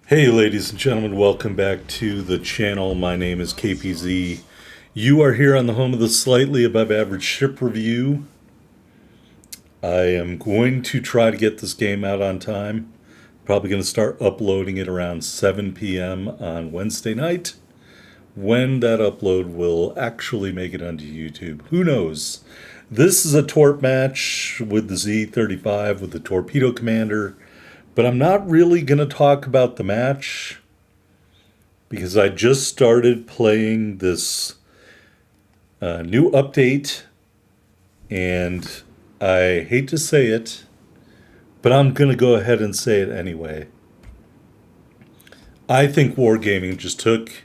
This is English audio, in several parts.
Hey, ladies and gentlemen, welcome back to the channel. My name is KPZ. You are here on the home of the slightly above average ship review. I am going to try to get this game out on time. Probably going to start uploading it around 7 p.m. on Wednesday night. When that upload will actually make it onto YouTube, who knows? This is a torp match with the Z-35 with the Torpedo Commander. But I'm not really going to talk about the match because I just started playing this new update, and I hate to say it, but I'm going to go ahead and say it anyway. I think Wargaming just took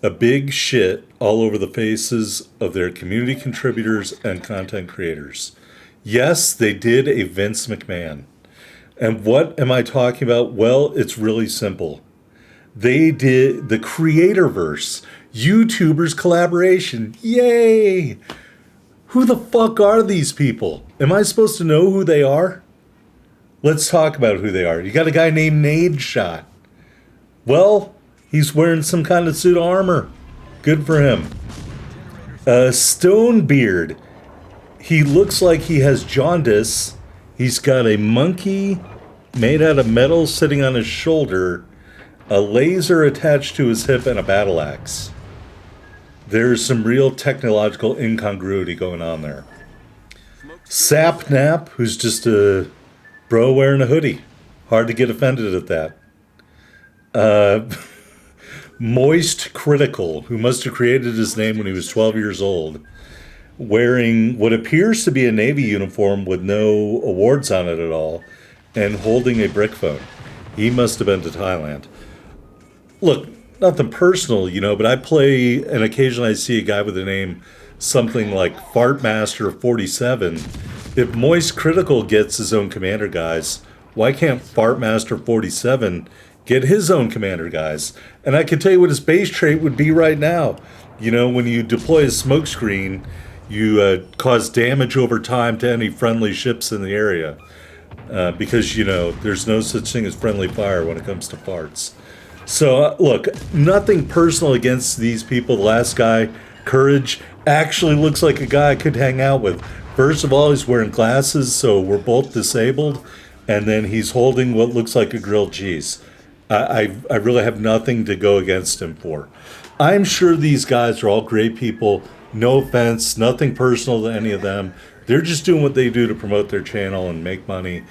a big shit all over the faces of their community contributors and content creators. Yes, they did a Vince McMahon. And what am I talking about? Well, it's really simple. They did the Creatorverse, YouTubers collaboration. Yay! Who the fuck are these people? Am I supposed to know who they are? Let's talk about who they are. You got a guy named Nadeshot. Well, he's wearing some kind of suit of armor. Good for him. Stonebeard. He looks like he has jaundice. He's got a monkey made out of metal sitting on his shoulder, a laser attached to his hip, and a battle axe. There's some real technological incongruity going on there. Sapnap, who's just a bro wearing a hoodie. Hard to get offended at that. Moist Critical, who must have created his name when he was 12 years old, wearing what appears to be a Navy uniform with no awards on it at all, and holding a brick phone. He must have been to Thailand. Look, nothing personal, but I play, and occasionally I see a guy with a name something like Fartmaster 47. If Moist Critical gets his own commander guys, why can't Fartmaster 47 get his own commander guys? And I can tell you what his base trait would be right now. When you deploy a smokescreen, you cause damage over time to any friendly ships in the area. Because, there's no such thing as friendly fire when it comes to farts. So, look, nothing personal against these people. The last guy, Courage, actually looks like a guy I could hang out with. First of all, he's wearing glasses, so we're both disabled. And then he's holding what looks like a grilled cheese. I really have nothing to go against him for. I'm sure these guys are all great people. No offense, nothing personal to any of them. They're just doing what they do to promote their channel and make money.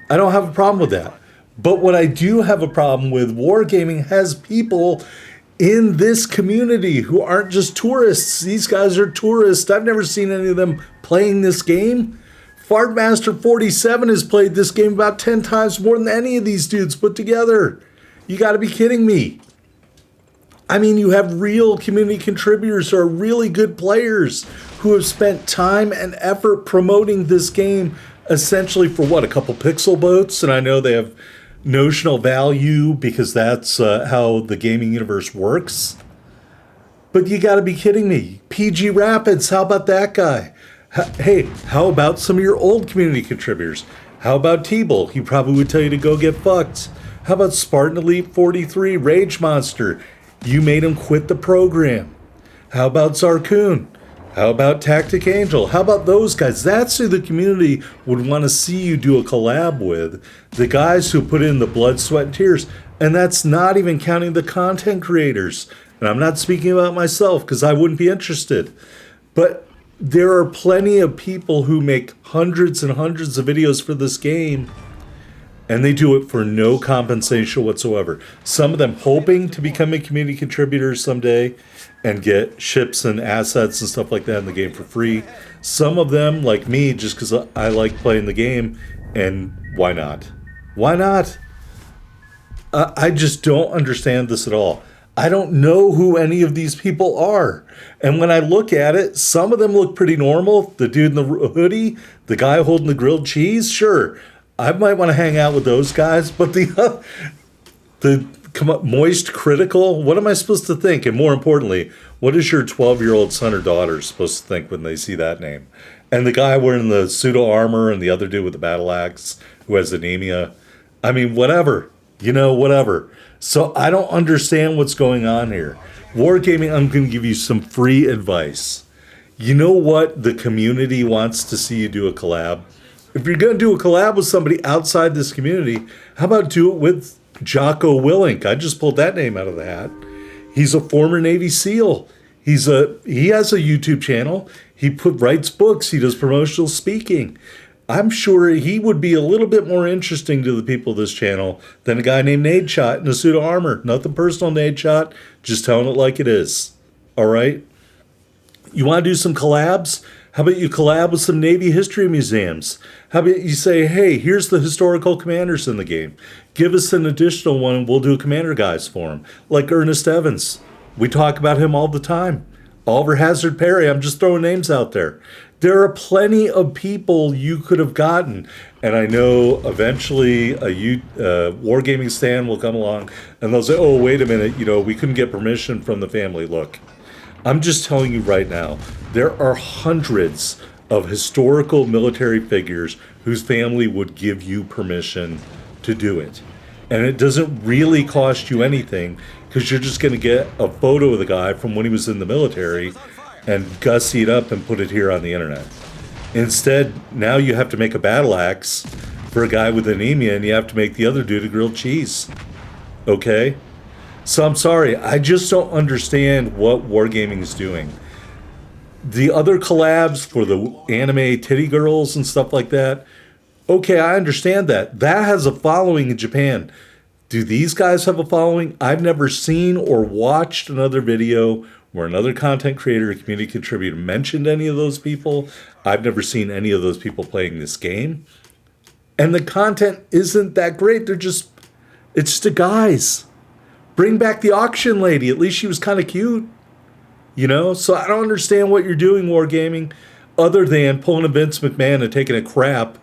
I don't have a problem with that. But what I do have a problem with, Wargaming has people in this community who aren't just tourists. These guys are tourists. I've never seen any of them playing this game. Fartmaster 47 has played this game about 10 times more than any of these dudes put together. You got to be kidding me. I mean, you have real community contributors who are really good players who have spent time and effort promoting this game essentially for what, a couple pixel boats? And I know they have notional value because that's how the gaming universe works. But you got to be kidding me. PG Rapids, how about that guy? Hey, how about some of your old community contributors? How about T-Bull? He probably would tell you to go get fucked. How about Spartan Elite 43, Rage Monster? You made him quit the program. How about Zarkoon? How about Tactic Angel? How about those guys? That's who the community would want to see you do a collab with. The guys who put in the blood, sweat, and tears. And that's not even counting the content creators. And I'm not speaking about myself because I wouldn't be interested. But there are plenty of people who make hundreds and hundreds of videos for this game, and they do it for no compensation whatsoever. Some of them hoping to become a community contributor someday and get ships and assets and stuff like that in the game for free. Some of them, like me, just because I like playing the game, and why not? Why not? I just don't understand this at all. I don't know who any of these people are. And when I look at it, some of them look pretty normal. The dude in the hoodie, the guy holding the grilled cheese, sure. I might want to hang out with those guys, but the Moist Critical, what am I supposed to think? And more importantly, what is your 12-year-old son or daughter supposed to think when they see that name? And the guy wearing the pseudo armor and the other dude with the battle axe who has anemia. I mean, whatever. Whatever. So I don't understand what's going on here. Wargaming, I'm going to give you some free advice. You know what the community wants to see you do a collab? If you're going to do a collab with somebody outside this community, how about do it with Jocko Willink? I just pulled that name out of the hat. He's a former Navy SEAL. He has a YouTube channel. He writes books. He does promotional speaking. I'm sure he would be a little bit more interesting to the people of this channel than a guy named Sh1t in a suit of armor. Nothing personal, Sh1t. Just telling it like it is. All right? You want to do some collabs? How about you collab with some Navy history museums? How about you say, hey, here's the historical commanders in the game. Give us an additional one and we'll do a commander guys for him. Like Ernest Evans. We talk about him all the time. Oliver Hazard Perry, I'm just throwing names out there. There are plenty of people you could have gotten. And I know eventually a Wargaming stand will come along and they'll say, oh, wait a minute, we couldn't get permission from the family. Look, I'm just telling you right now, there are hundreds of historical military figures whose family would give you permission to do it. And it doesn't really cost you anything because you're just going to get a photo of the guy from when he was in the military and gussy it up and put it here on the internet. Instead, now you have to make a battle axe for a guy with anemia and you have to make the other dude a grilled cheese. Okay? So I'm sorry, I just don't understand what Wargaming is doing. The other collabs for the anime titty girls and stuff like that, okay, I understand that. That has a following in Japan. Do these guys have a following? I've never seen or watched another video where another content creator or community contributor mentioned any of those people. I've never seen any of those people playing this game. And the content isn't that great. It's just a guys. Bring back the auction lady. At least she was kind of cute. So I don't understand what you're doing, Wargaming, other than pulling a Vince McMahon and taking a crap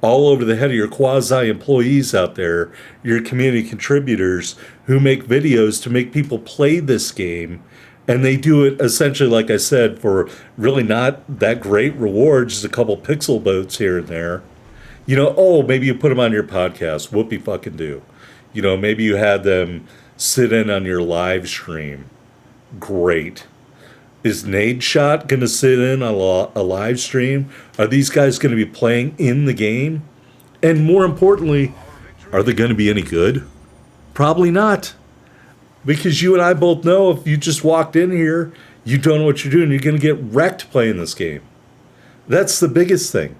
all over the head of your quasi-employees out there, your community contributors who make videos to make people play this game. And they do it essentially, like I said, for really not that great rewards, just a couple pixel boats here and there. Maybe you put them on your podcast. Whoopie fucking do. Maybe you had them sit in on your live stream. Great. Is Sh1t going to sit in on a live stream? Are these guys going to be playing in the game? And more importantly, are they going to be any good? Probably not. Because you and I both know if you just walked in here, you don't know what you're doing, you're going to get wrecked playing this game. That's the biggest thing.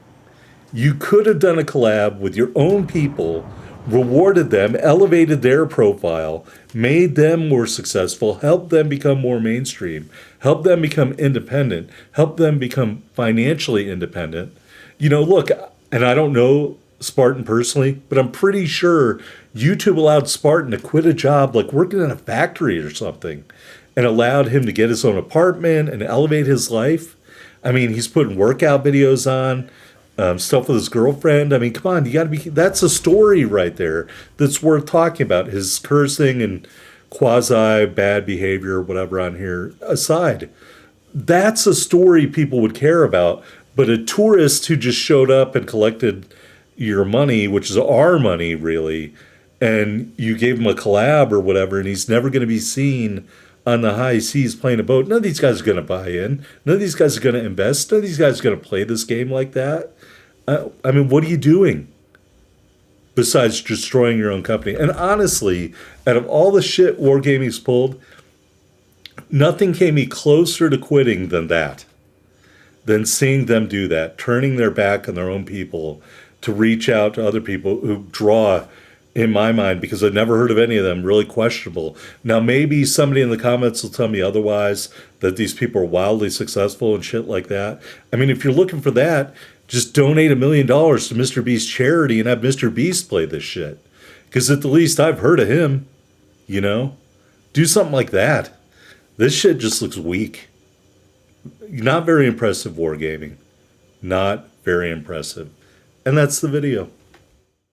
You could have done a collab with your own people, rewarded them, elevated their profile, made them more successful, helped them become more mainstream, helped them become independent, helped them become financially independent. Look, and I don't know Spartan personally, but I'm pretty sure YouTube allowed Spartan to quit a job like working in a factory or something and allowed him to get his own apartment and elevate his life. I mean, he's putting workout videos on, stuff with his girlfriend. I mean, come on, that's a story right there that's worth talking about. His cursing and quasi bad behavior, whatever on here aside. That's a story people would care about. But a tourist who just showed up and collected your money, which is our money really, and you gave him a collab or whatever, and he's never going to be seen on the high seas playing a boat. None of these guys are going to buy in. None of these guys are going to invest. None of these guys are going to play this game like that. I mean, what are you doing besides destroying your own company? And honestly, out of all the shit Wargaming's pulled, nothing came me closer to quitting than that. Than seeing them do that, turning their back on their own people to reach out to other people who draw, in my mind, because I've never heard of any of them, really questionable. Now, maybe somebody in the comments will tell me otherwise, that these people are wildly successful and shit like that. I mean, if you're looking for that, just donate $1 million to Mr. Beast's charity and have Mr. Beast play this shit. Because at the least, I've heard of him, Do something like that. This shit just looks weak. Not very impressive, Wargaming. Not very impressive. And that's the video.